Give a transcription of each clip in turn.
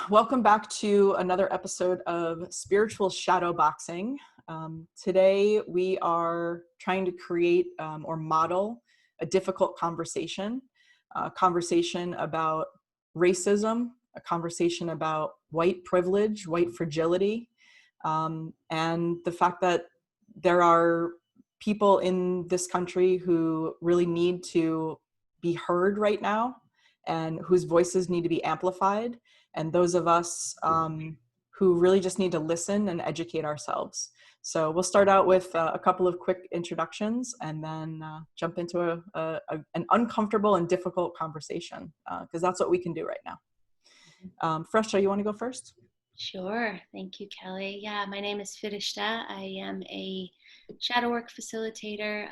welcome back to another episode of Spiritual Shadow Boxing. Today we are trying to create or model a difficult conversation, a conversation about racism, a conversation about white privilege, white fragility, and the fact that there are people in this country who really need to be heard right now and whose voices need to be amplified, and those of us who really just need to listen and educate ourselves. So we'll start out with a couple of quick introductions and then jump into an uncomfortable and difficult conversation, because that's what we can do right now. Fereshta, you want to go first? Sure. Thank you, Kelly. Yeah, my name is Fereshta. I am a shadow work facilitator,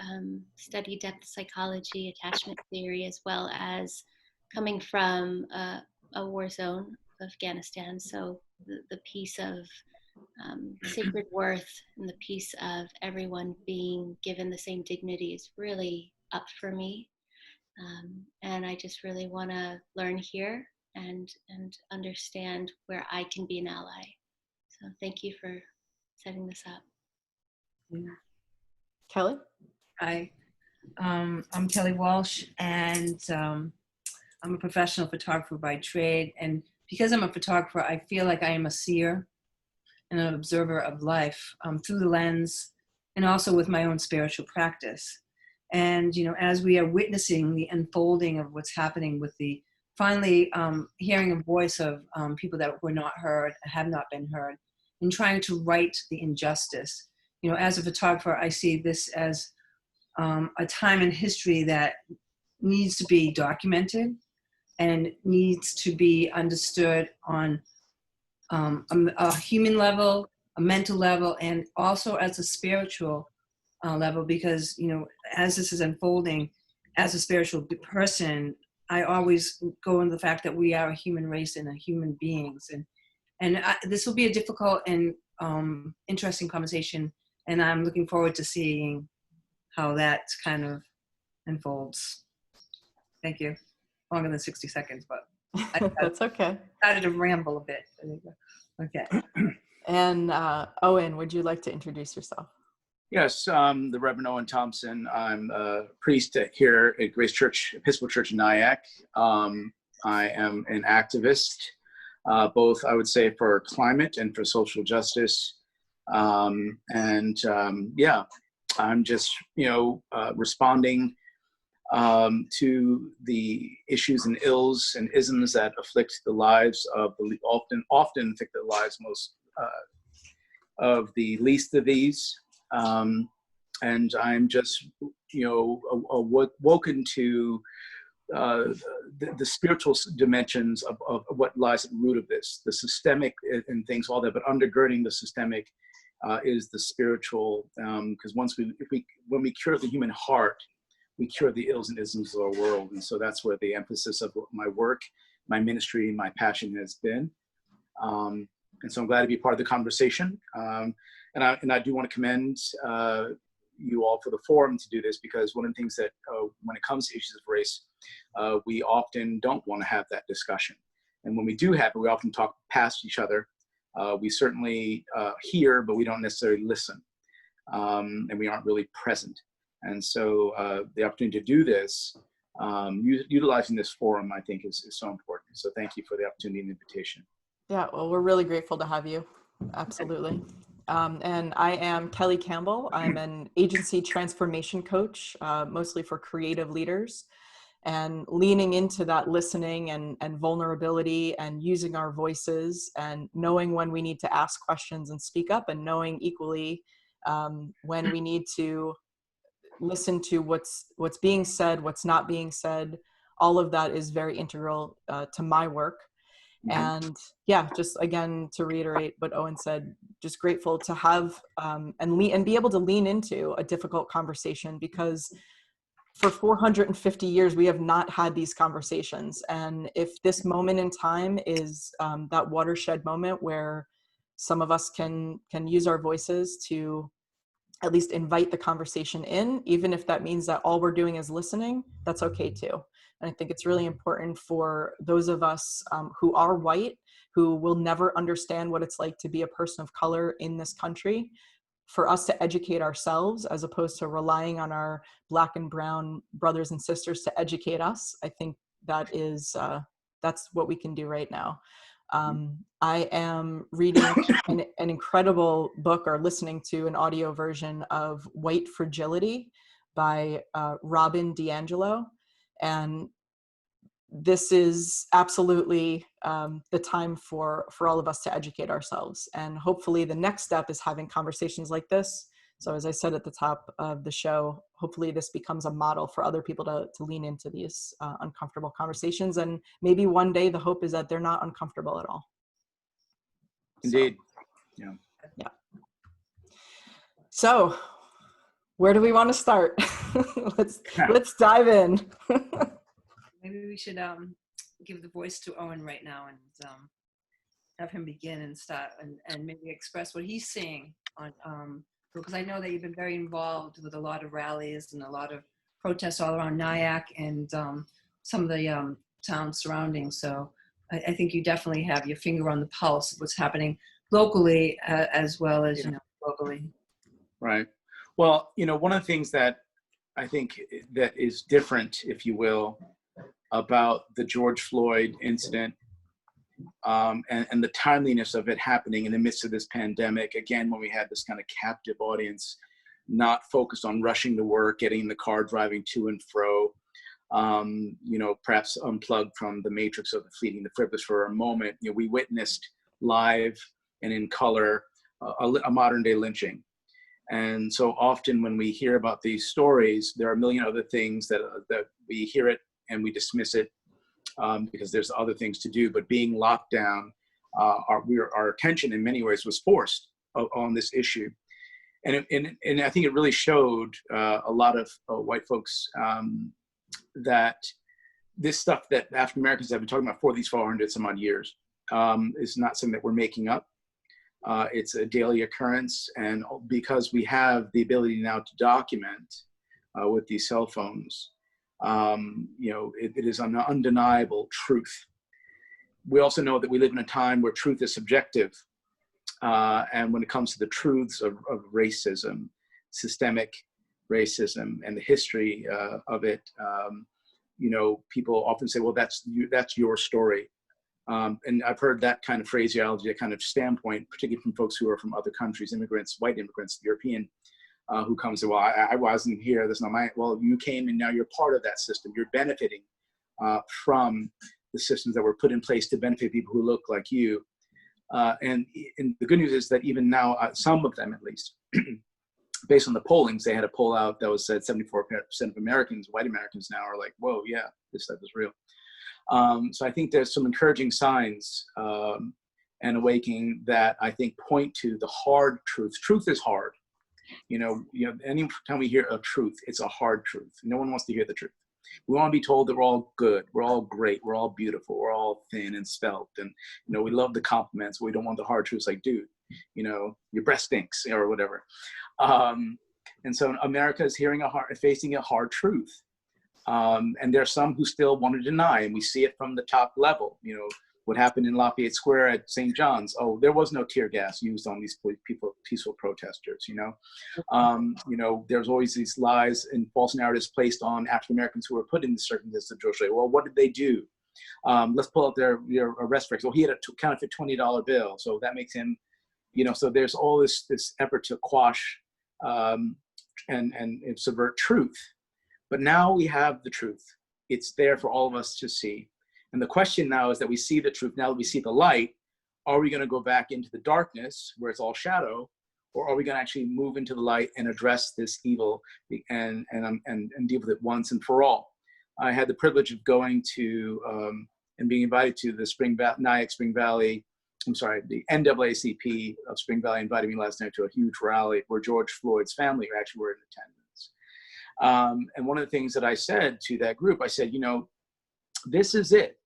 study depth psychology, attachment theory, as well as coming from a war zone of Afghanistan. So the piece of sacred worth and the piece of everyone being given the same dignity is really up for me. And I just really want to learn here and understand where I can be an ally. So thank you for setting this up. Yeah. Kelly? Hi, I'm Kellie Walsh, and I'm a professional photographer by trade. And because I'm a photographer, I feel like I am a seer and an observer of life through the lens and also with my own spiritual practice. And, you know, as we are witnessing the unfolding of what's happening with the finally hearing a voice of people that were not heard, have not been heard, and trying to right the injustice. You know, as a photographer, I see this as a time in history that needs to be documented and needs to be understood on a human level, a mental level, and also as a spiritual level, because, you know, as this is unfolding, as a spiritual person, I always go into the fact that we are a human race and human beings. And this will be a difficult and interesting conversation, and I'm looking forward to seeing how that kind of unfolds. Thank you. Longer than 60 seconds, but That's okay. Started to ramble a bit. Okay. And Owen, would you like to introduce yourself? Yes, the Reverend Owen Thompson. I'm a priest here at Grace Church, Episcopal Church in Nyack. I am an activist, both, I would say, for climate and for social justice. Yeah, I'm just, responding to the issues and ills and isms that afflict the lives of the often afflict the lives most of the least of these. And I'm just, woken to the spiritual dimensions of what lies at the root of this, the systemic and things, all that, but undergirding the systemic is the spiritual. Because when we cure the human heart, we cure the ills and isms of our world. And so that's where the emphasis of my work, my ministry, my passion has been. And so I'm glad to be part of the conversation. And I do want to commend you all for the forum to do this, because one of the things that when it comes to issues of race, we often don't want to have that discussion. And when we do have it, we often talk past each other. We certainly hear, but we don't necessarily listen. And we aren't really present. And so the opportunity to do this, utilizing this forum, I think is so important. So thank you for the opportunity and invitation. Yeah, well, we're really grateful to have you. Absolutely. And I am Kelly Campbell. I'm an agency transformation coach, mostly for creative leaders, and leaning into that listening and vulnerability and using our voices and knowing when we need to ask questions and speak up, and knowing equally when we need to listen to what's being said, what's not being said. All of that is very integral to my work. And yeah, just again, to reiterate what Owen said, just grateful to have and be able to lean into a difficult conversation, because for 450 years, we have not had these conversations. And if this moment in time is that watershed moment where some of us can use our voices to at least invite the conversation in, even if that means that all we're doing is listening, that's okay too. And I think it's really important for those of us who are white who will never understand what it's like to be a person of color in this country, for us to educate ourselves as opposed to relying on our Black and brown brothers and sisters to educate us. I think that is, that's what we can do right now. I am reading an incredible book, or listening to an audio version of White Fragility by Robin DiAngelo. And this is absolutely the time for all of us to educate ourselves. And hopefully the next step is having conversations like this. So as I said at the top of the show, hopefully this becomes a model for other people to lean into these uncomfortable conversations. And maybe one day the hope is that they're not uncomfortable at all. Indeed. So, yeah. So where do we want to start? let's dive in. Maybe we should give the voice to Owen right now and have him begin and start and maybe express what he's seeing on, because I know that you've been very involved with a lot of rallies and a lot of protests all around Nyack and some of the towns surrounding. So I think you definitely have your finger on the pulse of what's happening locally as well as, globally. Right. Well, one of the things that I think that is different, if you will, about the George Floyd incident and the timeliness of it happening in the midst of this pandemic, again, when we had this kind of captive audience, not focused on rushing to work, getting in the car, driving to and fro, perhaps unplugged from the matrix of the fleeting, the frivolous for a moment. We witnessed live and in color a modern day lynching. And so often when we hear about these stories, there are a million other things that we hear it and we dismiss it because there's other things to do. But being locked down, our attention in many ways was forced on this issue. And I think it really showed a lot of white folks that this stuff that African Americans have been talking about for these 400 some odd years is not something that we're making up. It's a daily occurrence, and because we have the ability now to document with these cell phones, it is an undeniable truth. We also know that we live in a time where truth is subjective, and when it comes to the truths of racism, systemic racism, and the history of it, people often say, "Well, that's your story." And I've heard that kind of phraseology, that kind of standpoint, particularly from folks who are from other countries, immigrants, white immigrants, European, who come and say, well, I wasn't here, that's not my, well, you came and now you're part of that system. You're benefiting from the systems that were put in place to benefit people who look like you. And the good news is that even now, some of them at least, based on the pollings, they had a poll out that was said 74% of Americans, white Americans now are like, whoa, yeah, this stuff is real. So I think there's some encouraging signs and awakening that I think point to the hard truth. Truth is hard. Anytime we hear a truth, it's a hard truth. No one wants to hear the truth. We want to be told that we're all good, we're all great, we're all beautiful, we're all thin and svelte, and we love the compliments. But we don't want the hard truths, like, dude, your breast stinks or whatever. And so America is facing a hard truth. And there are some who still want to deny, and we see it from the top level. What happened in Lafayette Square at St. John's? Oh, there was no tear gas used on these peaceful protesters. There's always these lies and false narratives placed on African Americans who were put in the circumstances of George Floyd. Well, what did they do? Let's pull out their arrest records. Well, he had a counterfeit $20 bill, so that makes him, So there's all this effort to quash and subvert truth. But now we have the truth. It's there for all of us to see. And the question now is that we see the truth. Now that we see the light, are we going to go back into the darkness where it's all shadow, or are we going to actually move into the light and address this evil and deal with it once and for all? I had the privilege of going to and being invited to the Nyack Spring Valley. The NAACP of Spring Valley invited me last night to a huge rally where George Floyd's family actually were in attendance. And one of the things that I said to that group, I said, this is it.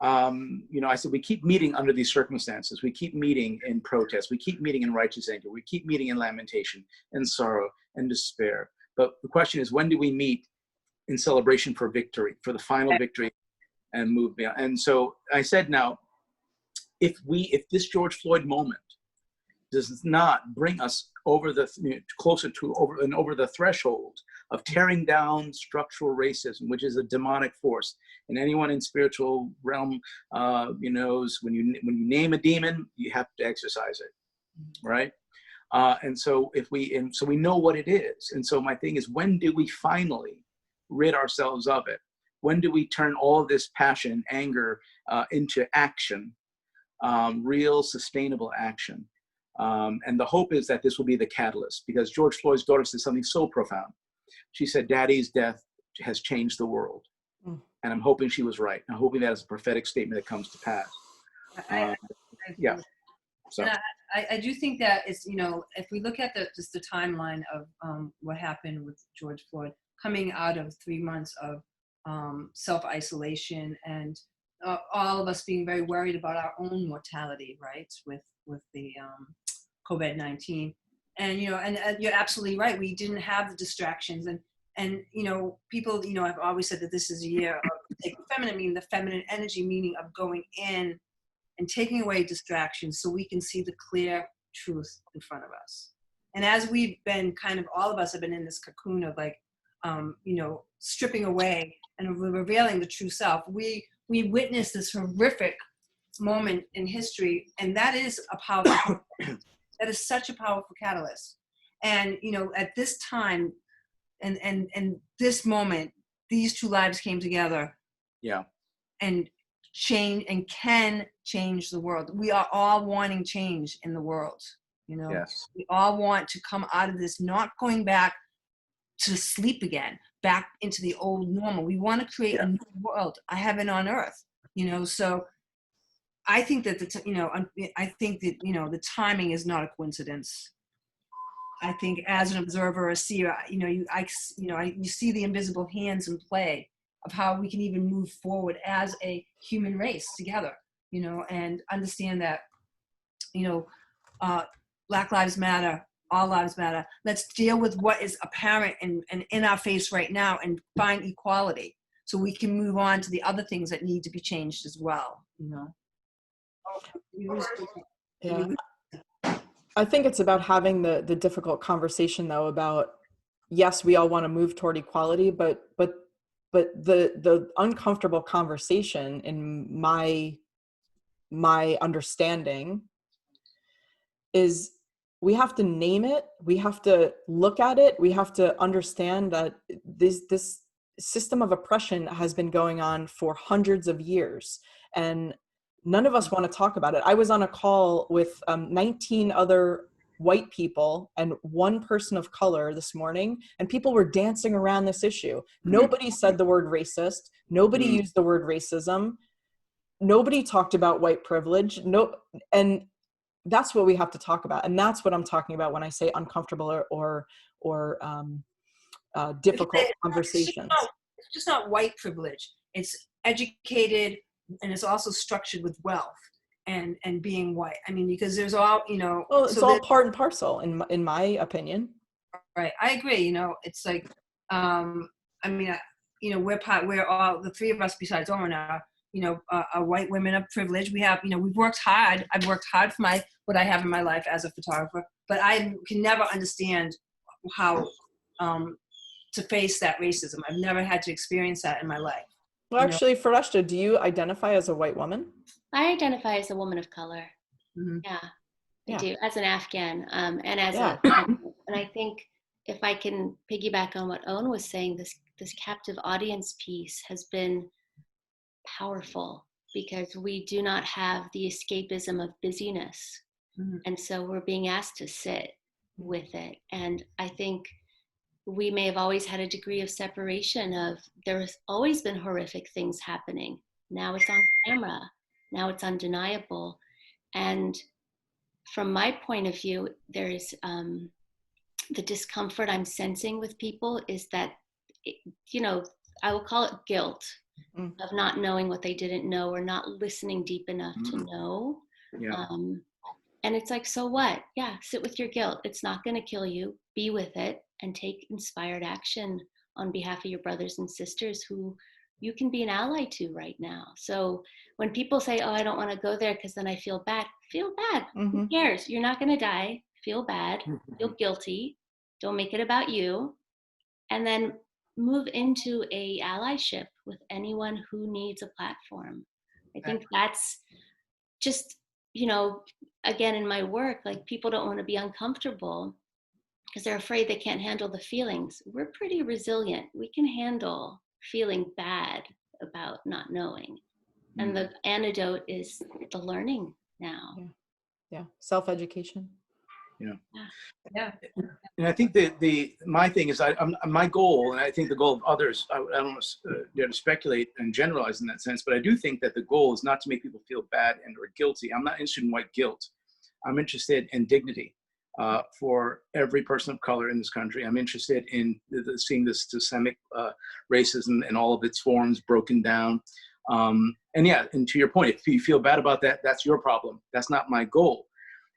I said, we keep meeting under these circumstances. We keep meeting in protest. We keep meeting in righteous anger. We keep meeting in lamentation and sorrow and despair. But the question is, when do we meet in celebration for victory, for the final victory, and move beyond? And so I said, now, if this George Floyd moment does not bring us over the closer to over the threshold of tearing down structural racism, which is a demonic force, and anyone in spiritual realm knows when you name a demon, you have to exorcise it, right? And so we know what it is. And so my thing is, when do we finally rid ourselves of it? When do we turn all this passion, anger into action, real sustainable action? And the hope is that this will be the catalyst, because George Floyd's daughter said something so profound. She said, "Daddy's death has changed the world." Mm. And I'm hoping she was right. I'm hoping that is a prophetic statement that comes to pass. Yeah. So I do think that it's, if we look at just the timeline of what happened with George Floyd, coming out of 3 months of self-isolation and all of us being very worried about our own mortality, right, with the COVID-19. And, and you're absolutely right. We didn't have the distractions. And people, I've always said that this is a year of feminine, meaning the feminine energy, meaning of going in and taking away distractions so we can see the clear truth in front of us. And as we've been all of us have been in this cocoon of stripping away and revealing the true self, we witnessed this horrific moment in history, and that is a powerful that is such a powerful catalyst. And at this time and this moment, these two lives came together, and can change the world. We are all wanting change in the world. Yes. We all want to come out of this, not going back to sleep again, back into the old normal. We want to create a new world, a heaven on earth. So I think that the timing is not a coincidence. I think as an observer, a seer, you see the invisible hands in play of how we can even move forward as a human race together, and understand that, Black Lives Matter, all lives matter. Let's deal with what is apparent and in our face right now and find equality so we can move on to the other things that need to be changed as well, Yeah. I think it's about having the difficult conversation, though, about, yes, we all want to move toward equality, but the uncomfortable conversation, in my understanding, is we have to name it, we have to look at it, we have to understand that this system of oppression has been going on for hundreds of years, and none of us want to talk about it. I was on a call with 19 other white people and one person of color this morning, and people were dancing around this issue. Nobody said the word racist. Nobody used the word racism. Nobody talked about white privilege. And that's what we have to talk about. And that's what I'm talking about when I say uncomfortable or difficult conversations. It's just not white privilege. It's educated, and it's also structured with wealth and being white. I mean, because there's all, well, it's all part and parcel in my opinion. Right. I agree. It's like, we're all, the three of us besides Owen are white women of privilege. We have, we've worked hard. I've worked hard for what I have in my life as a photographer, but I can never understand how to face that racism. I've never had to experience that in my life. Well, actually, Fereshta, do you identify as a white woman? I identify as a woman of color. Mm-hmm. I do, as an Afghan, and as and I think if I can piggyback on what Owen was saying, this captive audience piece has been powerful, because we do not have the escapism of busyness. Mm-hmm. And so we're being asked to sit with it. And I think we may have always had a degree of separation of, there has always been horrific things happening. Now it's on camera. Now it's undeniable. And from my point of view, there's the discomfort I'm sensing with people is that, I will call it guilt of not knowing what they didn't know, or not listening deep enough to know. Yeah. And it's like, so what? Yeah, sit with your guilt. It's not going to kill you. Be with it and take inspired action on behalf of your brothers and sisters who you can be an ally to right now. So when people say, oh, I don't want to go there because then I feel bad, feel bad. Mm-hmm. Who cares? You're not going to die. Feel bad, feel guilty. Don't make it about you. And then move into a allyship with anyone who needs a platform. I think that's just, you know, again, in my work, like people don't want to be uncomfortable because they're afraid they can't handle the feelings. We're pretty resilient. We can handle feeling bad about not knowing. And the antidote is the learning now. Yeah. Self-education. Yeah. And I think my thing is my goal, and I think the goal of others, I don't want to dare to speculate and generalize in that sense, but I do think that the goal is not to make people feel bad and or guilty. I'm not interested in white guilt. I'm interested in dignity for every person of color in this country. I'm interested in seeing this systemic racism and all of its forms broken down. And to your point, if you feel bad about that, that's your problem. That's not my goal.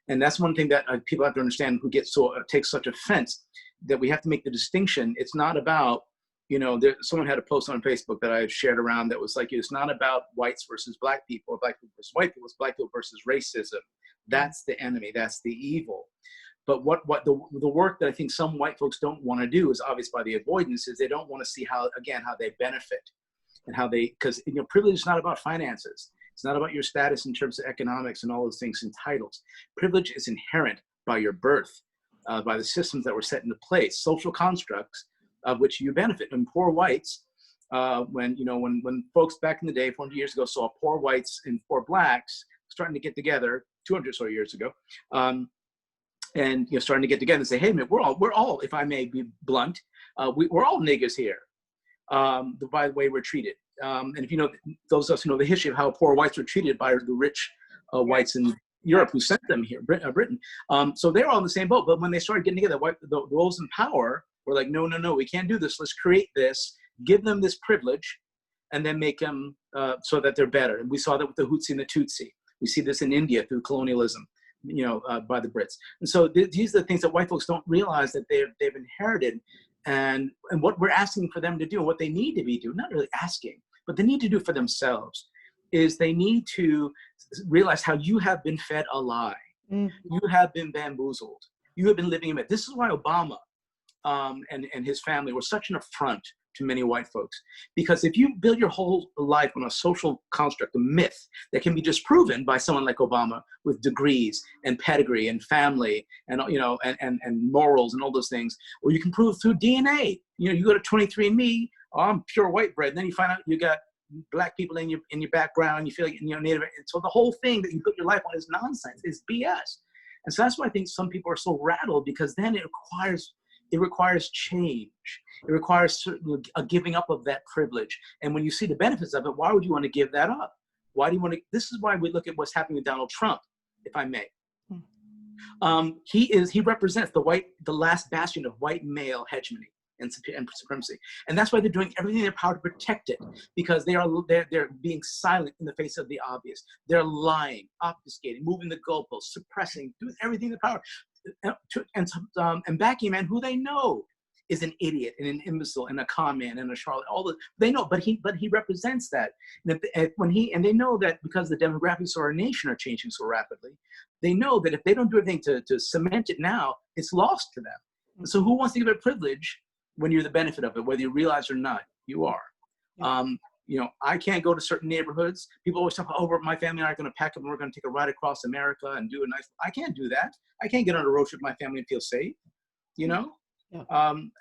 And that's one thing that people have to understand who take such offense, that we have to make the distinction. It's not about, someone had a post on Facebook that I shared around that was like, it's not about whites versus black people, or black people versus white people, it's black people versus racism. That's the enemy, that's the evil. But what the work that I think some white folks don't want to do is obvious by the avoidance, is they don't want to see how they benefit and because privilege is not about finances. It's not about your status in terms of economics and all those things and titles. Privilege is inherent by your birth, by the systems that were set into place, social constructs of which you benefit. And poor whites, when folks back in the day, 400 years ago, saw poor whites and poor blacks starting to get together 200 or so years ago, and starting to get together and say, hey, man, we're all, if I may be blunt, we're all niggas here. By the way we're treated. And if those of us who know the history of how poor whites were treated by the rich whites in Europe who sent them here, Britain. So they're all in the same boat. But when they started getting together, those in power were like, no, we can't do this. Let's create this, give them this privilege, and then make them so that they're better. And we saw that with the Hutsi and the Tutsi. We see this in India through colonialism, by the Brits. And so these are the things that white folks don't realize that they've inherited. And what we're asking for them to do, what they need to be doing, not really asking, but they need to do for themselves, is they need to realize how you have been fed a lie. You have been bamboozled. You have been living in it. This is why Obama and his family were such an affront to many white folks. Because if you build your whole life on a social construct, a myth that can be disproven by someone like Obama with degrees and pedigree and family and and morals and all those things, or you can prove through DNA. You go to 23andMe, I'm pure white bread, and then you find out you got black people in your background, you feel like Native. And so the whole thing that you put your life on is nonsense, is BS. And so that's why I think some people are so rattled, because then it requires change. It requires a giving up of that privilege. And when you see the benefits of it, why would you want to give that up? Why do you want to? This is why we look at what's happening with Donald Trump, if I may. He represents the last bastion of white male hegemony and supremacy. And that's why they're doing everything in their power to protect it, because they're being silent in the face of the obvious. They're lying, obfuscating, moving the goalposts, suppressing, doing everything in their power. And backing a man who they know is an idiot and an imbecile and a con man and a charlatan. They know, but he represents that. And they know that because the demographics of our nation are changing so rapidly, they know that if they don't do anything to cement it now, it's lost to them. And so who wants to give it privilege when you're the benefit of it, whether you realize or not? You are. I can't go to certain neighborhoods. People always talk about, oh, my family and I are going to pack up and we're going to take a ride across America and do a nice. I can't do that. I can't get on a road trip with my family and feel safe, Yeah.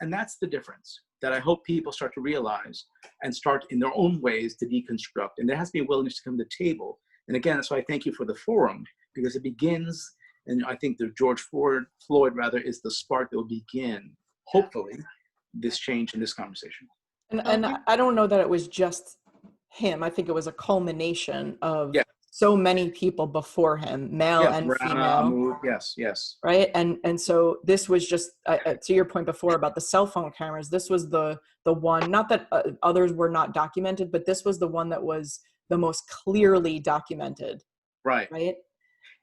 And that's the difference that I hope people start to realize and start in their own ways to deconstruct. And there has to be a willingness to come to the table. And again, that's why I thank you for the forum, because it begins, and I think the George Floyd is the spark that will begin, hopefully, this change in this conversation. And I don't know that it was just him. I think it was a culmination of so many people before him, male and female. Yes. Right. And so this was just, to your point before about the cell phone cameras, this was the one, not that others were not documented, but this was the one that was the most clearly documented. Right.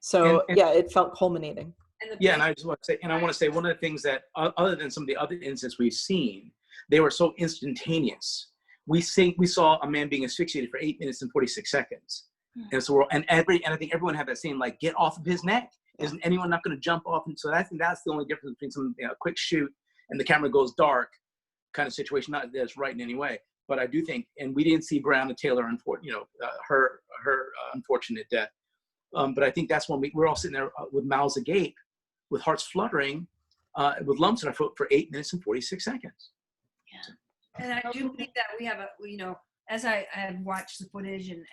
So it felt culminating. And I just want to say, one of the things that, other than some of the other incidents we've seen, they were so instantaneous. we saw a man being asphyxiated for 8 minutes and 46 seconds. And so and I think everyone had that same, like, get off of his neck. Isn't anyone not going to jump off? And so I think that's the only difference between some quick shoot and the camera goes dark kind of situation. Not that it's right in any way, but I do think, and we didn't see Breonna Taylor, her unfortunate death. But I think that's when we're all sitting there with mouths agape, with hearts fluttering, with lumps in our throat for 8 minutes and 46 seconds. Yeah. And I do believe that we have as I have watched the footage and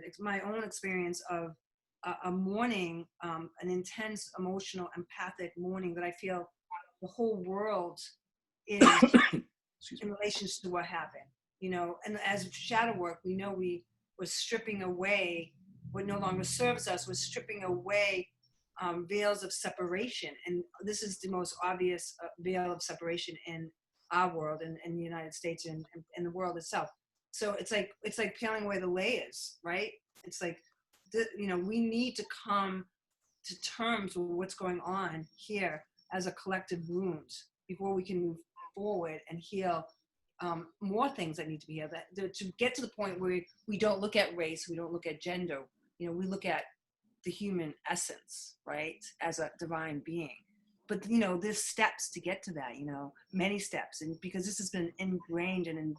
it's my own experience of a mourning, an intense, emotional, empathic mourning that I feel the whole world is in relation to what happened, and as shadow work, we know we were stripping away what no longer serves us, was stripping away veils of separation. And this is the most obvious veil of separation in our world and in the United States and the world itself. So it's like peeling away the layers, right? It's like, we need to come to terms with what's going on here as a collective wound before we can move forward and heal more things that need to be healed. To get to the point where we don't look at race, we don't look at gender, we look at the human essence, right, as a divine being. But there's steps to get to that, many steps, and because this has been ingrained and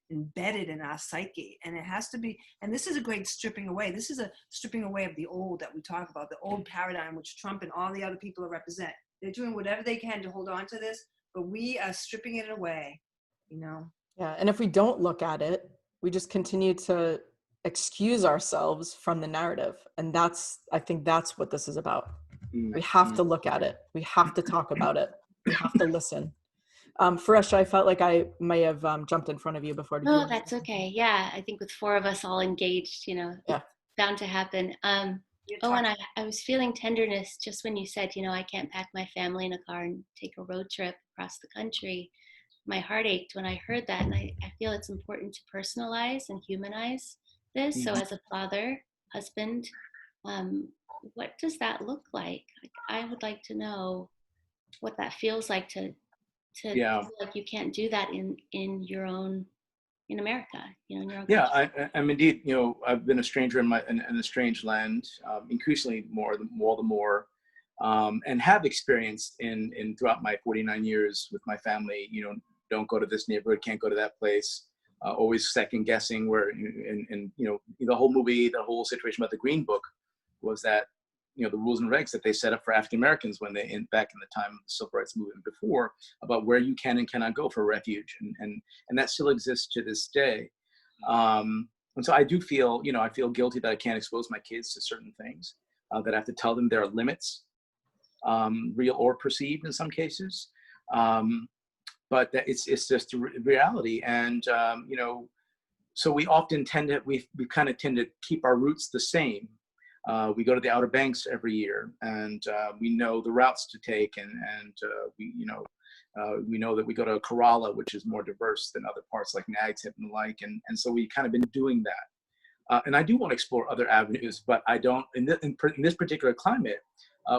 embedded in our psyche, and it has to be. And this is a great stripping away. This is a stripping away of the old that we talk about, the old paradigm which Trump and all the other people represent. They're doing whatever they can to hold on to this, but we are stripping it away, Yeah, and if we don't look at it, we just continue to excuse ourselves from the narrative, and I think that's what this is about. We have to look at it. We have to talk about it. We have to listen. Fereshta, I felt like I may have jumped in front of you before. No, that's okay. Yeah, I think with 4 of us all engaged, Yeah. it's bound to happen. And I was feeling tenderness just when you said, I can't pack my family in a car and take a road trip across the country. My heart ached when I heard that, and I feel it's important to personalize and humanize this. Mm-hmm. So as a father, husband, what does that look like? I would like to know what that feels like to feel like you can't do that in your own, in America, in your own country. I'm indeed, I've been a stranger in a strange land, increasingly more, and have experienced in throughout my 49 years with my family, don't go to this neighborhood, can't go to that place, always second guessing where, and the whole movie, the whole situation about the Green Book was that, the rules and regs that they set up for African Americans when back in the time of the Civil Rights Movement before, about where you can and cannot go for refuge, and that still exists to this day. And so I do feel, I feel guilty that I can't expose my kids to certain things, that I have to tell them there are limits, real or perceived in some cases, but that it's just a reality, and so we often we kind of tend to keep our roots the same. We go to the Outer Banks every year, and we know the routes to take, and we know that we go to Kerala, which is more diverse than other parts like Nag's Head and the like, and so we've kind of been doing that. And I do want to explore other avenues, but I don't, in this particular climate,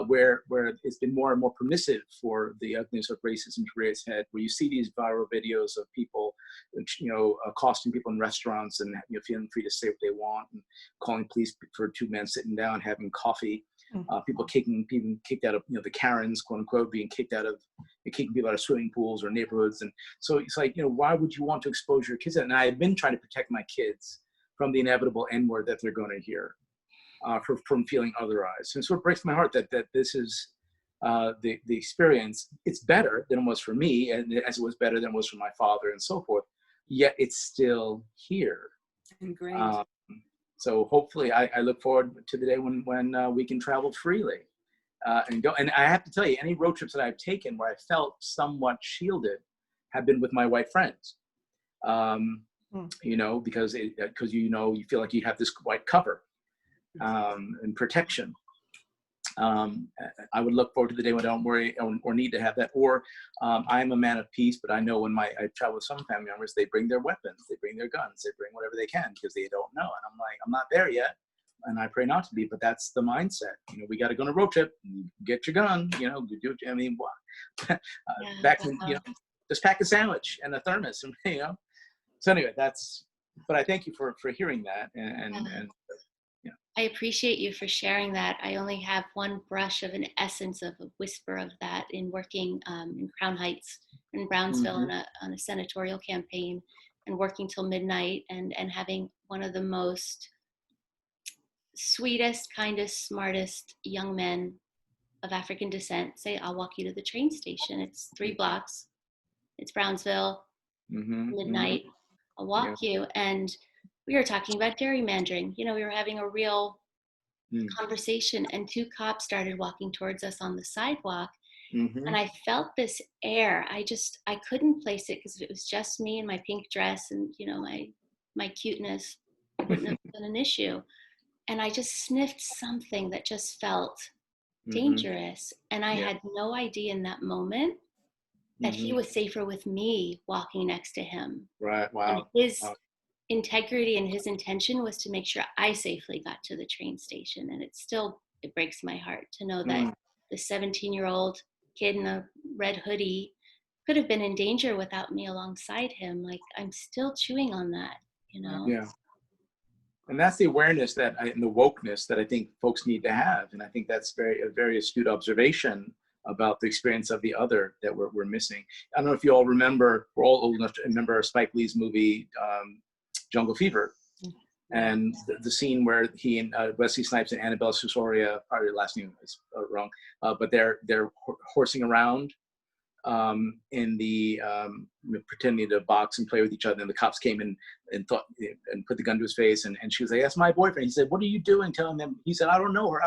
where it's been more and more permissive for the ugliness of racism to rear its head, where you see these viral videos of people, accosting people in restaurants and feeling free to say what they want, and calling police for 2 men sitting down having coffee, people being kicked out of the Karens, quote unquote, kicking people out of swimming pools or neighborhoods, and so it's like why would you want to expose your kids? And I've been trying to protect my kids from the inevitable N-word that they're going to hear. From feeling otherized. And so it breaks my heart that this is the experience. It's better than it was for me, and as it was better than it was for my father and so forth, yet it's still here. Ingrained. So hopefully I look forward to the day when we can travel freely and go. And I have to tell you, any road trips that I've taken where I felt somewhat shielded have been with my white friends. Because you feel like you have this white cover. And protection. I would look forward to the day when I don't worry or need to have that. Or I'm a man of peace, but I know when I travel with some family members, they bring their weapons, they bring their guns, they bring whatever they can because they don't know. And I'm like, I'm not there yet, and I pray not to be. But that's the mindset. We got to go on a road trip. Get your gun. You do. I mean, what? Back when just pack a sandwich and a thermos, and So anyway, but I thank you for hearing that. And yeah. I appreciate you for sharing that. I only have one brush of an essence of a whisper of that in working in Crown Heights in Brownsville on a senatorial campaign, and working till midnight, and having one of the most sweetest, kindest, smartest young men of African descent say, "I'll walk you to the train station. It's 3 blocks. It's Brownsville, midnight. I'll walk you." And we were talking about gerrymandering. You know, we were having a real conversation, and 2 cops started walking towards us on the sidewalk. And I felt this air. I couldn't place it because it was just me in my pink dress and, you know, my cuteness. It wouldn't have been an issue. And I just sniffed something that just felt dangerous. And I had no idea in that moment that he was safer with me walking next to him. Right. Wow. And his integrity and his intention was to make sure I safely got to the train station. And it breaks my heart to know that the 17-year-old kid in a red hoodie could have been in danger without me alongside him. Like, I'm still chewing on that, you know? Yeah. And that's the awareness and the wokeness that I think folks need to have. And I think that's a very astute observation about the experience of the other that we're missing. I don't know if you all remember, we're all old enough to remember Spike Lee's movie, Jungle Fever. And the scene where he and Wesley Snipes and Annabelle Sciorra, probably her last name is wrong, but they're horsing around in the pretending to box and play with each other, and the cops came in and put the gun to his face, and she was like, "That's my boyfriend." He said, "What are you doing?" Telling them, he said, "I don't know her.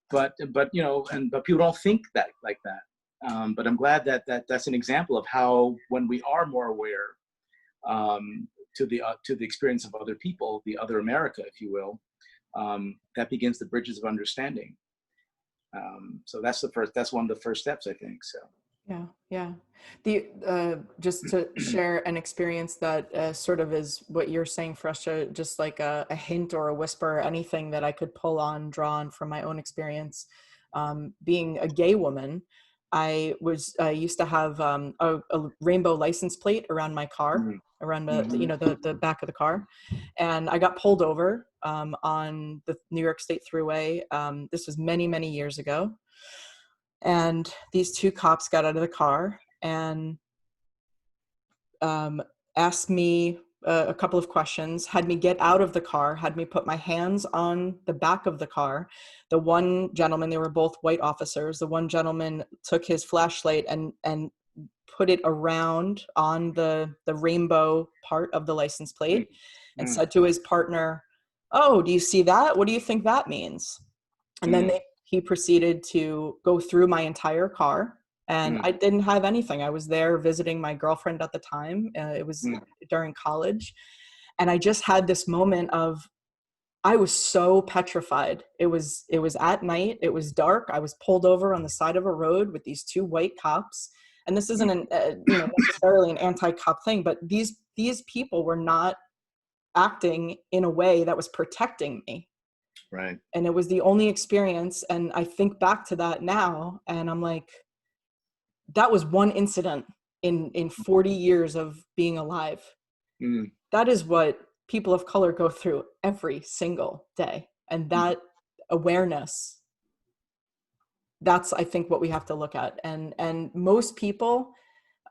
But you know, but people don't think that like that. But I'm glad that that's an example of how, when we are more aware to the experience of other people, the other America, if you will, that begins the bridges of understanding. So that's one of the first steps, I think. So. Yeah. Just to share an experience that sort of is what you're saying, Fereshta, just like a hint or a whisper, anything that I could draw on from my own experience. Being a gay woman, I used to have a rainbow license plate around my car, around the back of the car, and I got pulled over on the New York State Thruway. This was many, many years ago. And these 2 cops got out of the car and asked me a couple of questions, had me get out of the car, had me put my hands on the back of the car. The one gentleman, they were both white officers. The one gentleman took his flashlight and put it around on the rainbow part of the license plate and said to his partner, "Oh, do you see that? What do you think that means?" And then he proceeded to go through my entire car, and I didn't have anything. I was there visiting my girlfriend at the time. It was during college. And I just had this moment of, I was so petrified. It was at night. It was dark. I was pulled over on the side of a road with these 2 white cops. And this isn't necessarily an anti-cop thing, but these people were not acting in a way that was protecting me. Right. And it was the only experience. And I think back to that now, and I'm like, that was one incident in 40 years of being alive. That is what people of color go through every single day. And that awareness, that's, I think, what we have to look at. And most people,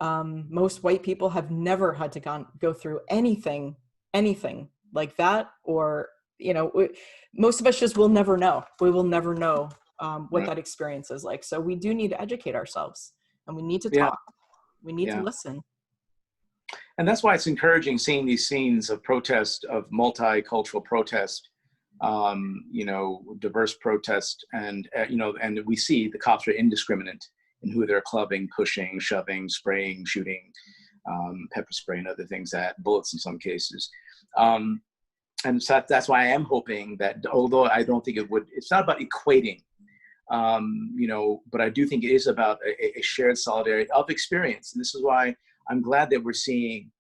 most white people have never had to go through anything like that, or most of us just will never know. We will never know what that experience is like. So we do need to educate ourselves, and we need to talk. We need to listen. And that's why it's encouraging seeing these scenes of protest, of multicultural protest, diverse protest, and we see the cops are indiscriminate in who they're clubbing, pushing, shoving, spraying, shooting, pepper spray and other things, bullets in some cases. And so that's why I am hoping that, although I don't think it's not about equating, but I do think it is about a shared solidarity of experience. And this is why I'm glad that we're seeing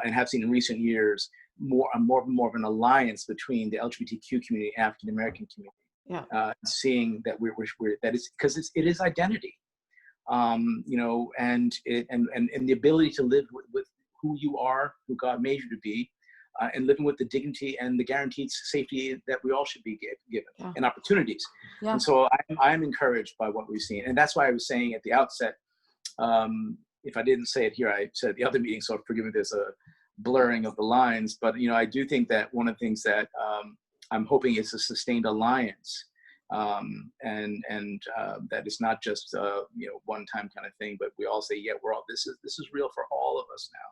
and have seen in recent years more of an alliance between the LGBTQ community and African American community. Yeah. Seeing that that is because it is identity, and the ability to live with who you are, who God made you to be, and living with the dignity and the guaranteed safety that we all should be given, and opportunities. Yeah. And so I'm encouraged by what we've seen. And that's why I was saying at the outset, if I didn't say it here, I said at the other meeting, so forgive me, there's a blurring of the lines. But, I do think that one of the things that I'm hoping is a sustained alliance, and that it's not just one-time kind of thing, but we all say, yeah, this is real for all of us now.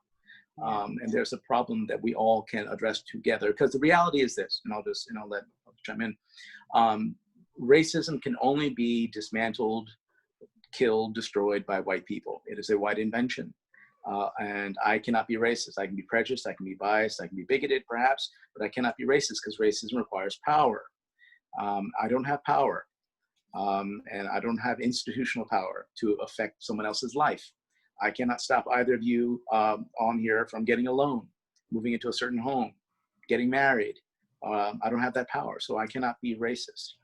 And there's a problem that we all can address together, because the reality is this, and I'll chime in. Racism can only be dismantled, killed, destroyed by white people. It is a white invention. And I cannot be racist. I can be prejudiced, I can be biased, I can be bigoted perhaps, but I cannot be racist because racism requires power. I don't have power, and I don't have institutional power to affect someone else's life. I cannot stop either of you on here from getting a loan, moving into a certain home, getting married. I don't have that power, so I cannot be racist.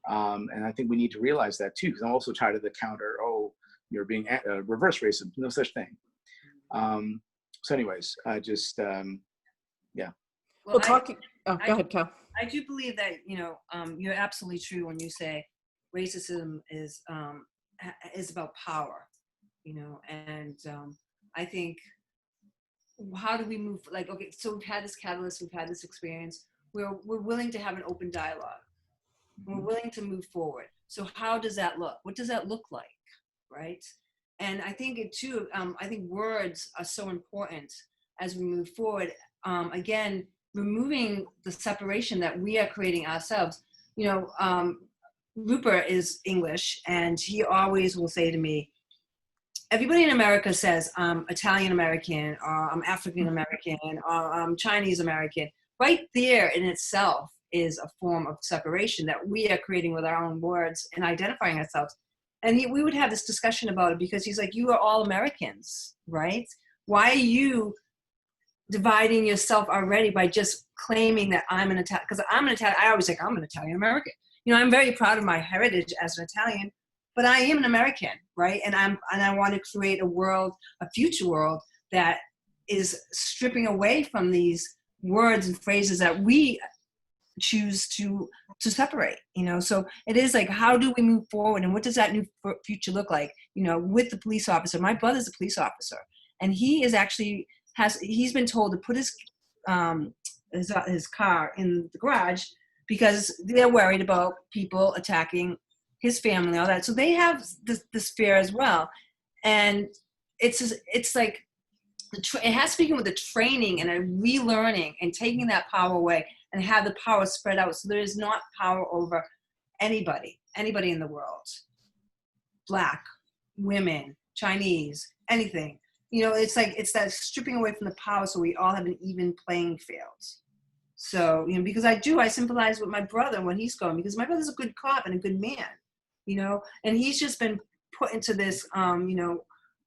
And I think we need to realize that too, because I'm also tired of the counter, you're being reverse racist, no such thing. So anyways, I just, yeah. Well, go ahead, Cal. I do believe that, you're absolutely true when you say racism is about power, and I think, how do we move, okay, so we've had this catalyst, we've had this experience, we're willing to have an open dialogue. We're willing to move forward. So how does that look? What does that look like, right? And I think I think words are so important as we move forward. Again, removing the separation that we are creating ourselves. Rupert is English, and he always will say to me, everybody in America says I'm Italian American, or I'm African American, or I'm Chinese American. Right there in itself is a form of separation that we are creating with our own words and identifying ourselves. And we would have this discussion about it, because he's like, you are all Americans, right? Why are you dividing yourself already by just claiming that I'm an Italian? Because I'm an Italian, I always think I'm an Italian American. I'm very proud of my heritage as an Italian, but I am an American, right? And I want to create a future world that is stripping away from these words and phrases that we choose to separate, so it is like, how do we move forward, and what does that new future look like, with the police officer? My brother's a police officer, and he is actually he's been told to put his car in the garage because they're worried about people attacking his family, all that. So they have this fear as well, and it's like it has to begin with the training and a relearning and taking that power away and have the power spread out, so there is not power over anybody in the world. Black, women, Chinese, anything. It's that stripping away from the power so we all have an even playing field. So, because I sympathize with my brother when he's going, because my brother's a good cop and a good man, and he's just been put into this,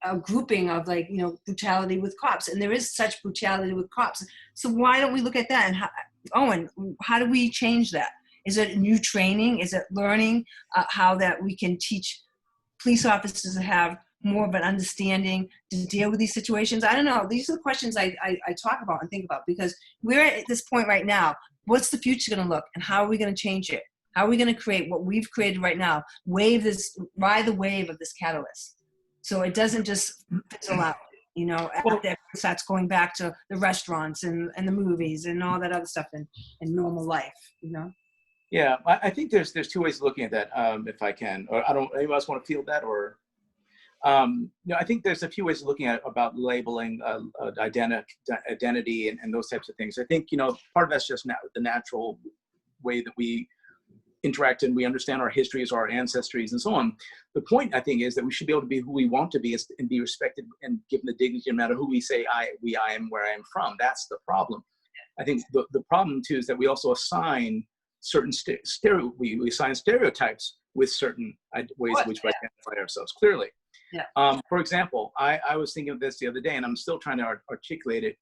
a grouping of brutality with cops, and there is such brutality with cops. So why don't we look at that? And Owen, how do we change that? Is it new training? Is it learning how that we can teach police officers to have more of an understanding to deal with these situations? I don't know. These are the questions I talk about and think about, because we're at this point right now. What's the future going to look, and how are we going to change it? How are we going to create what we've created right now? Ride the wave of this catalyst, so it doesn't just fizzle out. After it starts going back to the restaurants and the movies and all that other stuff in normal life, Yeah, I think there's two ways of looking at that, if I can. Or anybody else want to field that? Or, I think there's a few ways of looking at about labeling identity and those types of things. I think, part of that's just the natural way that we interact and we understand our histories, our ancestries, and so on. The point, I think, is that we should be able to be who we want to be and be respected and given the dignity no matter who we say I am, where I am from. That's the problem. I think the problem, too, is that we also assign certain we assign stereotypes with certain ways in which we identify ourselves clearly. Yeah. For example, I was thinking of this the other day, and I'm still trying to articulate it,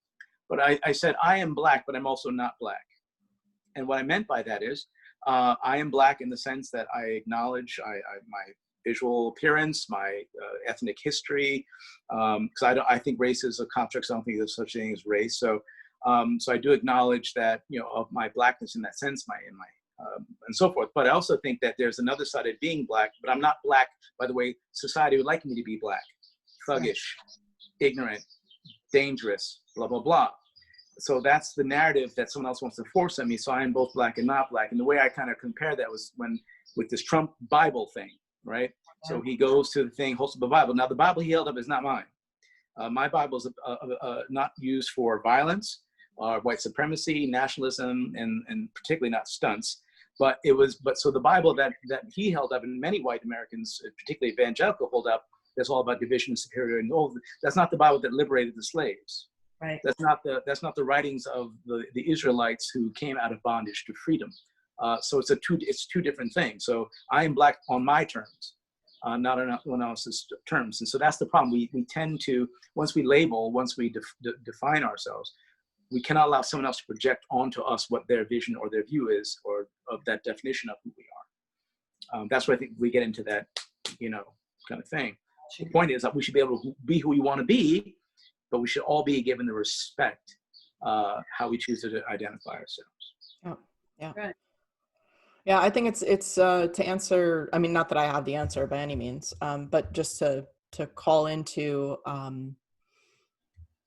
but I said, I am Black, but I'm also not Black. And what I meant by that is, I am Black in the sense that I acknowledge my visual appearance, my ethnic history, because I think race is a construct. So I don't think there's such a thing as race. So I do acknowledge that, of my blackness in that sense, and so forth. But I also think that there's another side of being black, but I'm not black by the way society would like me to be black, thuggish, ignorant, dangerous, blah, blah, blah. So that's the narrative that someone else wants to force on me. So I am both black and not black. And the way I kind of compare that was with this Trump Bible thing, right? Yeah. So he goes to the thing, holds up the Bible. Now the Bible he held up is not mine. My Bible is not used for violence, white supremacy, nationalism, and particularly not stunts. But so the Bible that he held up, and many white Americans, particularly evangelical, hold up, that's all about division and superiority. And all that's not the Bible that liberated the slaves. Right. That's not the writings of the Israelites who came out of bondage to freedom. So it's two different things. So I am black on my terms, not on anyone else's terms. And so that's the problem. We tend to, once we label, once we define ourselves, we cannot allow someone else to project onto us what their vision or their view is, or of that definition of who we are. That's where I think we get into that, kind of thing. The point is that we should be able to be who we want to be, but we should all be given the respect how we choose to identify ourselves. Yeah. Right. Yeah, I think it's to answer. I mean, not that I have the answer by any means, but just to call into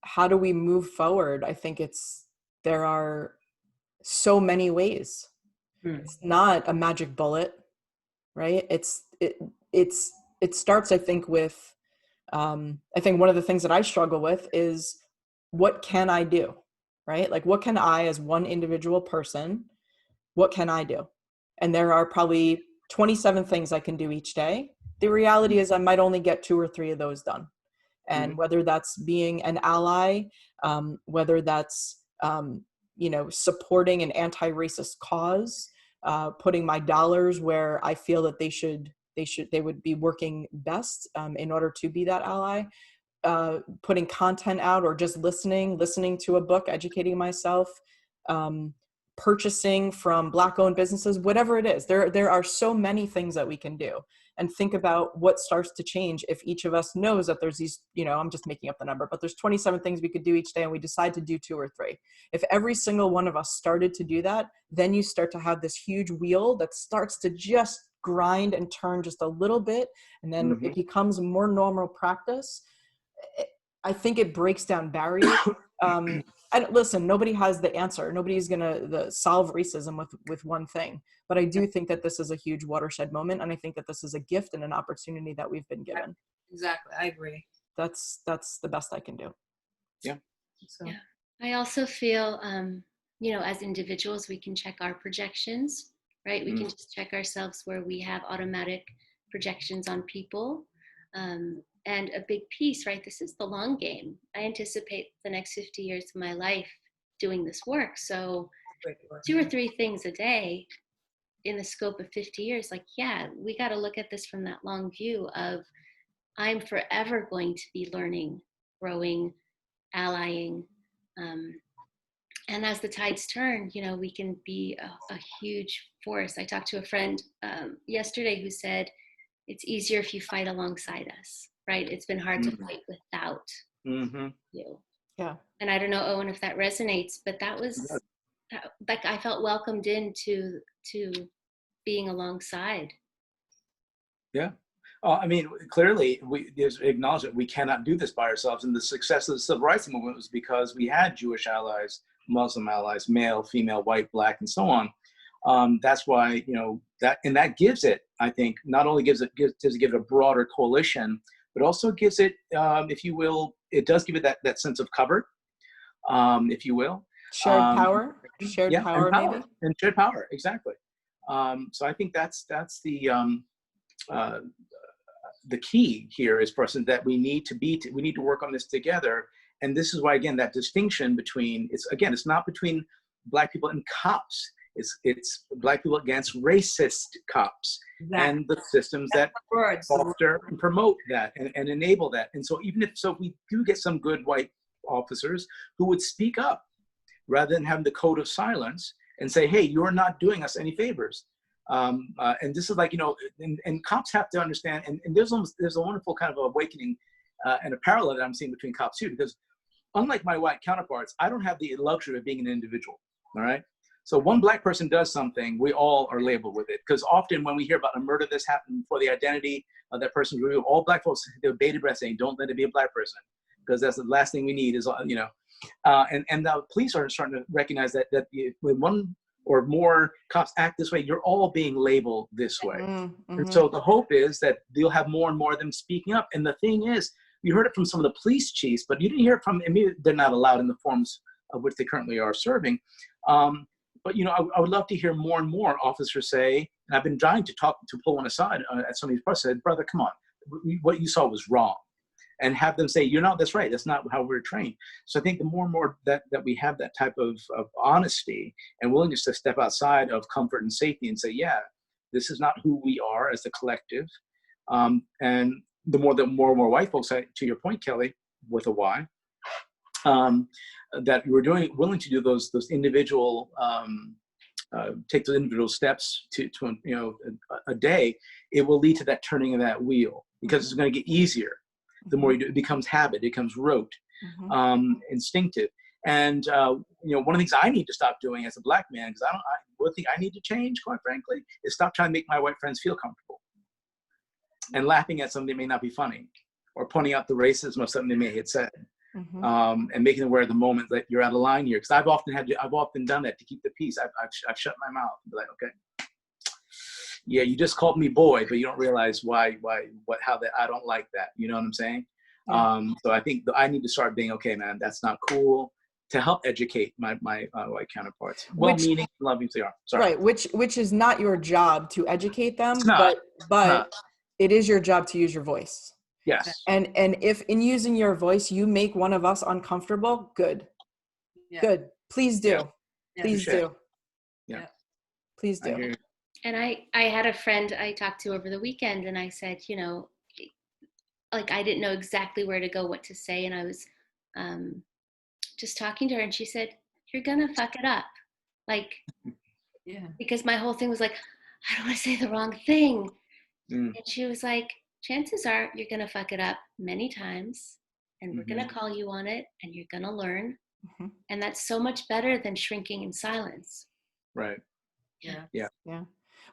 how do we move forward. I think there are so many ways. It's not a magic bullet, right? It starts, I think, with. I think one of the things that I struggle with is, what can I do, right? Like, what can I, as one individual person, what can I do? And there are probably 27 things I can do each day. The reality is I might only get 2 or 3 of those done. And whether that's being an ally, whether that's, supporting an anti-racist cause, putting my dollars where I feel that they would be working best in order to be that ally, putting content out, or just listening to a book, educating myself, purchasing from Black-owned businesses, whatever it is. There are so many things that we can do. And think about what starts to change if each of us knows that there's these, I'm just making up the number, but there's 27 things we could do each day, and we decide to do 2 or 3. If every single one of us started to do that, then you start to have this huge wheel that starts to just grind and turn just a little bit, and then it becomes more normal practice. I think it breaks down barriers. Listen, nobody has the answer. Nobody's gonna solve racism with one thing. But I do think that this is a huge watershed moment, and I think that this is a gift and an opportunity that we've been given. Exactly, I agree. That's the best I can do. Yeah. So. Yeah. I also feel, as individuals, we can check our projections, right? We can just check ourselves where we have automatic projections on people. And a big piece, right? This is the long game. I anticipate the next 50 years of my life doing this work. So 2 or 3 things a day in the scope of 50 years, we got to look at this from that long view of, I'm forever going to be learning, growing, allying. And as the tides turn, we can be a huge force. I talked to a friend yesterday who said, it's easier if you fight alongside us. Right? It's been hard to fight without you. Yeah. And I don't know, Owen, if that resonates, but that was like, I felt welcomed into being alongside. Yeah. I mean, clearly there's acknowledged that we cannot do this by ourselves. And the success of the civil rights movement was because we had Jewish allies, Muslim allies, male, female, white, black, and so on. That's why, that gives it, I think, not only does it give it a broader coalition, but also gives it, if you will, it does give it that sense of cover, if you will. Shared power, maybe. And shared power, exactly. So I think that's the key here is person that we need to work on this together. And this is why, again, that distinction between, it's not between Black people and cops. It's Black people against racist cops and the systems that foster and promote that and enable that. And so even if we do get some good white officers who would speak up rather than having the code of silence and say, hey, you're not doing us any favors. And this is like, and cops have to understand, and there's a wonderful kind of awakening and a parallel that I'm seeing between cops too, because unlike my white counterparts, I don't have the luxury of being an individual, all right? So one black person does something, we all are labeled with it. Because often when we hear about a murder that's happened before the identity of that person is revealed, all black folks, they're bated breath saying, don't let it be a black person. Because that's the last thing we need is, and the police are starting to recognize that when one or more cops act this way, you're all being labeled this way. Mm-hmm. And so the hope is that you'll have more and more of them speaking up. And the thing is, you heard it from some of the police chiefs, but you didn't hear it from, they're not allowed in the forms of which they currently are serving. But I would love to hear more and more officers say, and I've been trying to pull one aside at some of these parts, said, brother, come on, what you saw was wrong. And have them say, that's right, that's not how we're trained. So I think the more and more that we have that type of honesty and willingness to step outside of comfort and safety and say, yeah, this is not who we are as a collective. And the more and more white folks, to your point, Kelly, with a Y, that we're willing to do those individual, take those individual steps to a day, it will lead to that turning of that wheel, because it's going to get easier. The more you do, it becomes habit, it becomes rote, instinctive. And one of the things I need to stop doing as a black man, because one thing I need to change, quite frankly, is stop trying to make my white friends feel comfortable and laughing at something that may not be funny, or pointing out the racism of something they may have said, and making them aware of the moment that you're out of line here. Because I've often done that to keep the peace. I've shut my mouth and be like, okay, yeah, you just called me boy, but you don't realize how that I don't like that. You know what I'm saying? Yeah. So I think I need to start being, okay, man, that's not cool, to help educate my white counterparts. Well-meaning, loving they are. Sorry. Right, which is not your job to educate them, It's not, but it is your job to use your voice. Yes. And if in using your voice you make one of us uncomfortable, good. Yeah. Good. Please do. Yeah. Please do. Yeah. Please do. And I had a friend I talked to over the weekend, and I said, like I didn't know exactly where to go, what to say. And I was just talking to her, and she said, you're going to fuck it up. Like, because my whole thing was like, I don't want to say the wrong thing. And she was like, chances are you're going to fuck it up many times, and we're going to call you on it, and you're going to learn. And that's so much better than shrinking in silence. Right. Yeah.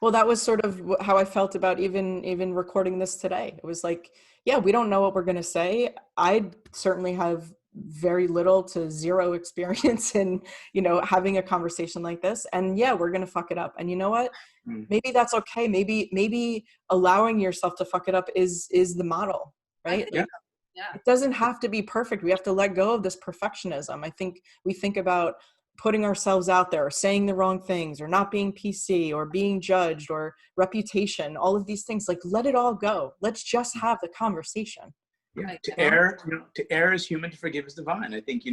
Well, that was sort of how I felt about even recording this today. It was like, yeah, we don't know what we're going to say. I certainly have very little to zero experience in, having a conversation like this. And yeah, we're going to fuck it up. And you know what? Maybe that's okay. Maybe allowing yourself to fuck it up is the model, right? Yeah. It doesn't have to be perfect. We have to let go of this perfectionism. I think we think about putting ourselves out there, or saying the wrong things, or not being PC, or being judged, or reputation, all of these things. Like, let it all go. Let's just have the conversation. Yeah. Right. To err is human, to forgive is divine. I think,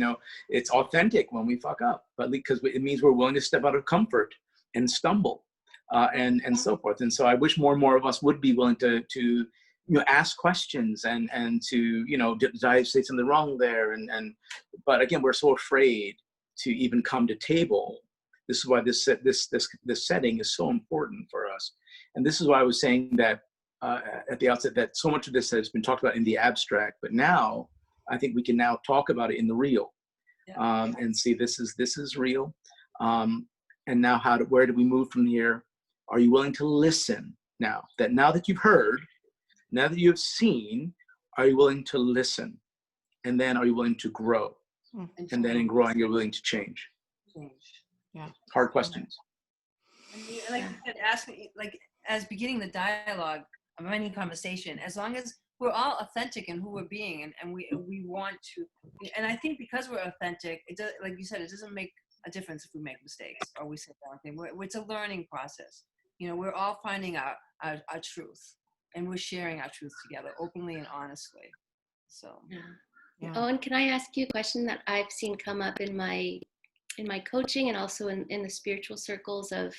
it's authentic when we fuck up, but because it means we're willing to step out of comfort and stumble, and so forth. And so I wish more and more of us would be willing to ask questions and to, did I say something wrong there? But again, we're so afraid to even come to table. This is why this setting is so important for us. And this is why I was saying that at the outset, that so much of this has been talked about in the abstract, but now I think we can now talk about it in the real, and see this is real. And now where do we move from here? Are you willing to listen now that you've heard, now that you have seen, are you willing to listen? And then are you willing to grow? And then in growing, you're willing to change. Yeah. Hard questions. And like you said, asking, like, as beginning the dialogue of any conversation, as long as we're all authentic in who we're being, and we want to, and I think because we're authentic, it does, like you said, it doesn't make a difference if we make mistakes or we say the wrong thing. It's a learning process. We're all finding our truth, and we're sharing our truth together openly and honestly. So. Yeah. Owen, can I ask you a question that I've seen come up in my coaching, and also in the spiritual circles of,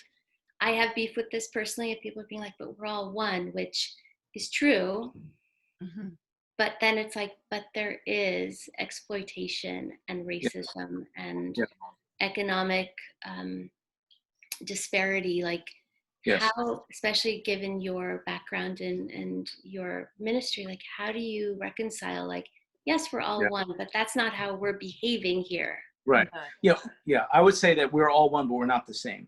I have beef with this personally, and people are being like, but we're all one, which is true. But then it's like, but there is exploitation and racism and economic disparity. Like, Yes. How, especially given your background and your ministry, like how do you reconcile, like, yes, we're all Yeah. one, but that's not how we're behaving here. Right. Yeah. I would say that we're all one, but we're not the same.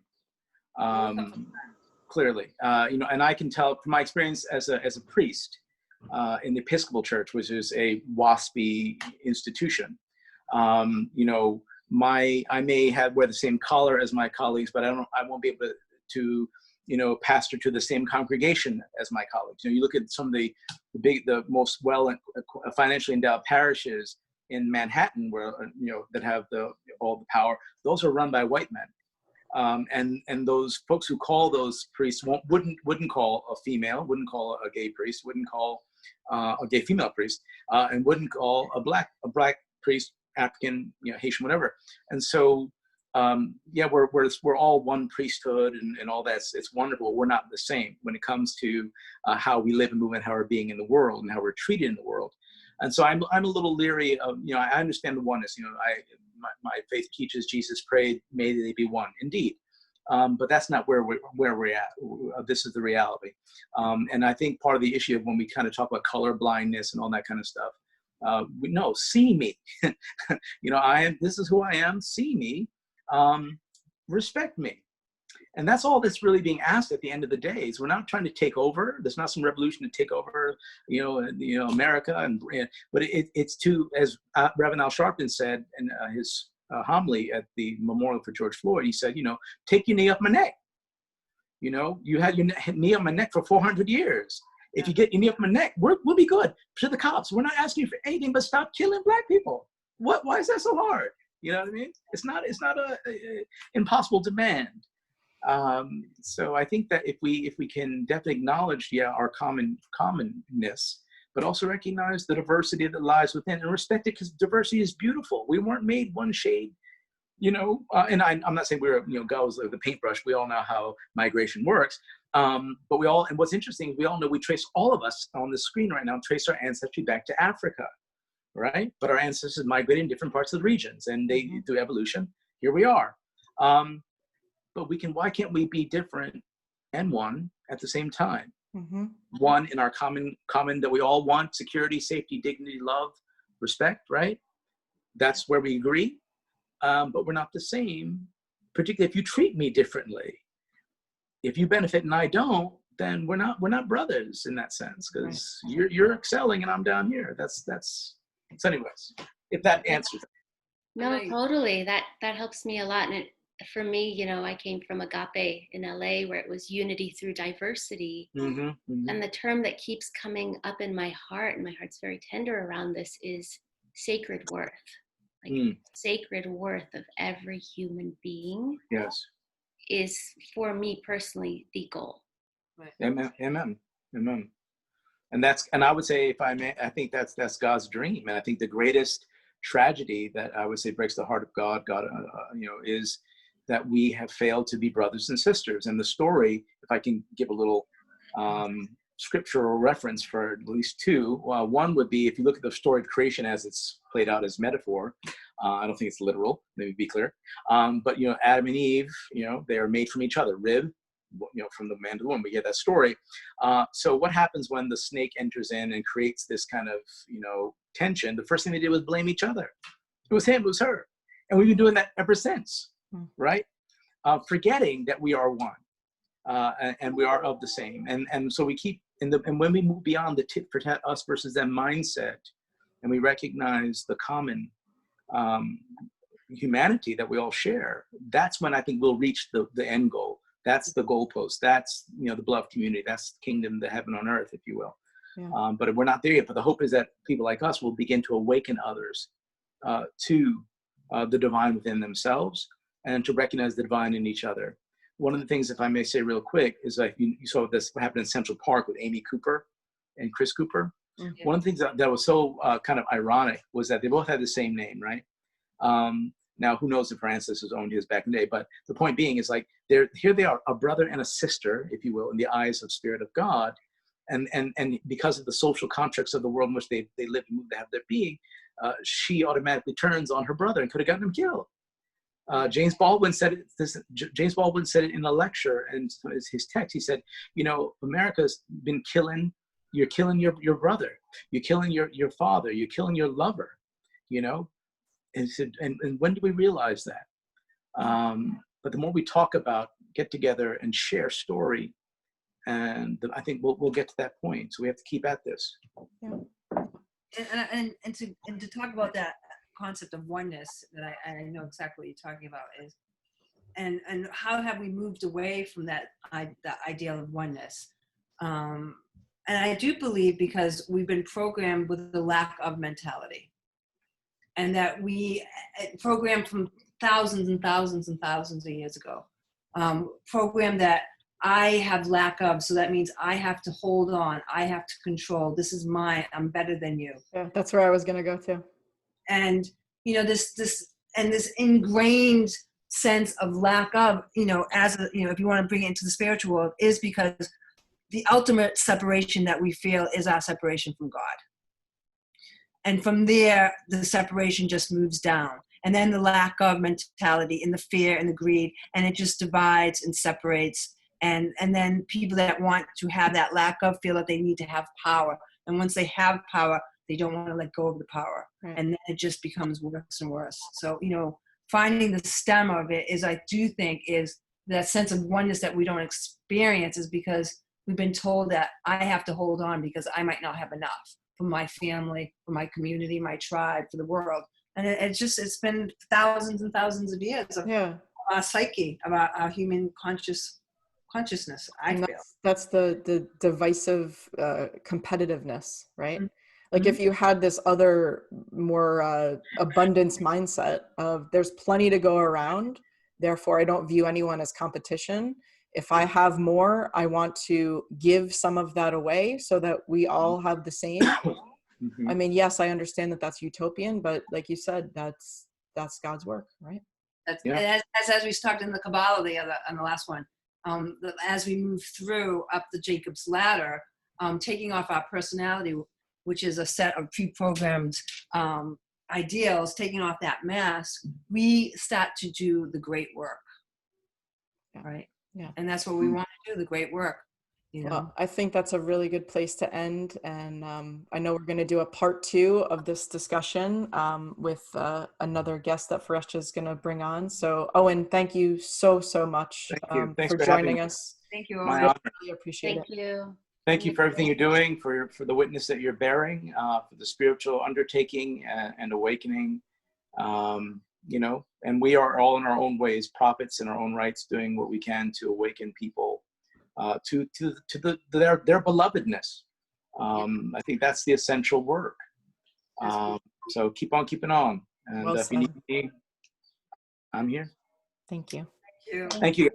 Clearly, and I can tell from my experience as a priest in the Episcopal Church, which is a WASPy institution. I may wear the same collar as my colleagues, but I won't be able to pastor to the same congregation as my colleagues. You look at some of the most financially endowed parishes in Manhattan, where that have all the power. Those are run by white men. And those folks who call those priests wouldn't call a female, wouldn't call a gay priest, wouldn't call a gay female priest, and wouldn't call a black priest, African, Haitian, whatever. And so, we're all one priesthood and all that. It's wonderful. We're not the same when it comes to how we live and move and how we're being in the world and how we're treated in the world. And so I'm a little leery of, I understand the oneness. My faith teaches Jesus prayed, may they be one. Indeed. But that's not where we're at. This is the reality. And I think part of the issue of when we kind of talk about color blindness and all that kind of stuff, see me. This is who I am. See me. Respect me. And that's all that's really being asked at the end of the day. Is we're not trying to take over. There's not some revolution to take over, America. But it's to, as Reverend Al Sharpton said in his homily at the memorial for George Floyd, he said, take your knee off my neck. You had your knee on my neck for 400 years. If you get your knee off my neck, we'll be good. To the cops, we're not asking you for anything but stop killing Black people. Why is that so hard? You know what I mean? It's not a impossible demand. So I think that if we can definitely acknowledge, our commonness, but also recognize the diversity that lies within and respect it, because diversity is beautiful. We weren't made one shade, and I'm not saying we're, God was the paintbrush. We all know how migration works. But and what's interesting, we all know all of us on the screen right now, trace our ancestry back to Africa, right? But our ancestors migrated in different parts of the regions, and they, through evolution, here we are. But why can't we be different and one at the same time? Mm-hmm. One in our common that we all want: security, safety, dignity, love, respect, right? That's where we agree. But we're not the same, particularly if you treat me differently. If you benefit and I don't, then we're not brothers in that sense, because right. you're excelling and I'm down here. That's so anyways, if that answers it. No, totally. That helps me a lot. And for me, I came from Agape in LA, where it was unity through diversity. Mm-hmm, mm-hmm. And the term that keeps coming up in my heart, and my heart's very tender around this, is sacred worth. Sacred worth of every human being. Yes. Is, for me personally, the goal. Right. Amen. And I would say, if I may, I think that's God's dream. And I think the greatest tragedy that I would say breaks the heart of God, is that we have failed to be brothers and sisters. And the story, if I can give a little scriptural reference for at least two, one would be, if you look at the story of creation as it's played out as metaphor, I don't think it's literal, let me be clear. But, Adam and Eve, they are made from each other, rib, from the man to the woman. We get that story. So what happens when the snake enters in and creates this kind of, tension? The first thing they did was blame each other. It was him, it was her. And we've been doing that ever since, right? Forgetting that we are one, and we are of the same. And so we keep, and when we move beyond the tit for tat, us versus them mindset, and we recognize the common humanity that we all share, that's when I think we'll reach the end goal. That's the goalpost. That's, the beloved community. That's the kingdom, the heaven on earth, if you will. Yeah. But we're not there yet. But the hope is that people like us will begin to awaken others to the divine within themselves, and to recognize the divine in each other. One of the things, if I may say real quick, is like you saw this happened in Central Park with Amy Cooper and Chris Cooper. Mm-hmm. One of the things that was so kind of ironic was that they both had the same name, right? Now, who knows if our ancestors owned his back in the day, but the point being is like, here they are, a brother and a sister, if you will, in the eyes of Spirit of God. And because of the social contracts of the world in which they live and move to have their being, she automatically turns on her brother and could have gotten him killed. James Baldwin said it. James Baldwin said it in a lecture, and his text. He said, "You know, America's been killing. You're killing your brother. You're killing your father. You're killing your lover. You know." And he said, and when do we realize that? But the more we talk about, get together and share story, and I think we'll get to that point. So we have to keep at this. Yeah. And to talk about that concept of oneness, that I know exactly what you're talking about, is and how have we moved away from that ideal of oneness? And I do believe because we've been programmed with the lack of mentality, and that we programmed from thousands and thousands and thousands of years ago, programmed that I have lack of, so that means I have to hold on, I have to control, this is mine, I'm better than you. Yeah, that's where I was going to go to. And, you know, this ingrained sense of lack of, you know, if you want to bring it into the spiritual world, is because the ultimate separation that we feel is our separation from God. And from there, the separation just moves down. And then the lack of mentality and the fear and the greed, and it just divides and separates. And then people that want to have that lack of feel that they need to have power. And once they have power, they don't want to let go of the power. Right. And then it just becomes worse and worse. So, you know, finding the stem of it is, I do think, is that sense of oneness that we don't experience, is because we've been told that I have to hold on because I might not have enough for my family, for my community, my tribe, for the world. And it's been thousands and thousands of years of our psyche, of our human consciousness, I feel. That's the divisive competitiveness, right? Mm-hmm. Like if you had this other more abundance mindset of there's plenty to go around, therefore I don't view anyone as competition. If I have more, I want to give some of that away so that we all have the same. I mean, yes, I understand that that's utopian, but like you said, that's God's work, right? As we talked in the Kabbalah on the last one, as we move through up the Jacob's ladder, taking off our personality, which is a set of pre-programmed ideals, taking off that mask, we start to do the great work, right? Yeah. And that's what we want to do, the great work. You know? Well, I think that's a really good place to end. And I know we're going to do a part 2 of this discussion with another guest that Fereshta is going to bring on. So, Owen, thank you so much for joining us. Thank you, Owen. I really appreciate it. Thank you. Thank you for everything you're doing, for the witness that you're bearing, for the spiritual undertaking and awakening. You know, and we are all in our own ways, prophets in our own rights, doing what we can to awaken people to their belovedness. I think that's the essential work. So keep on keeping on. And if you need me, I'm here. Thank you. Thank you. Thank you.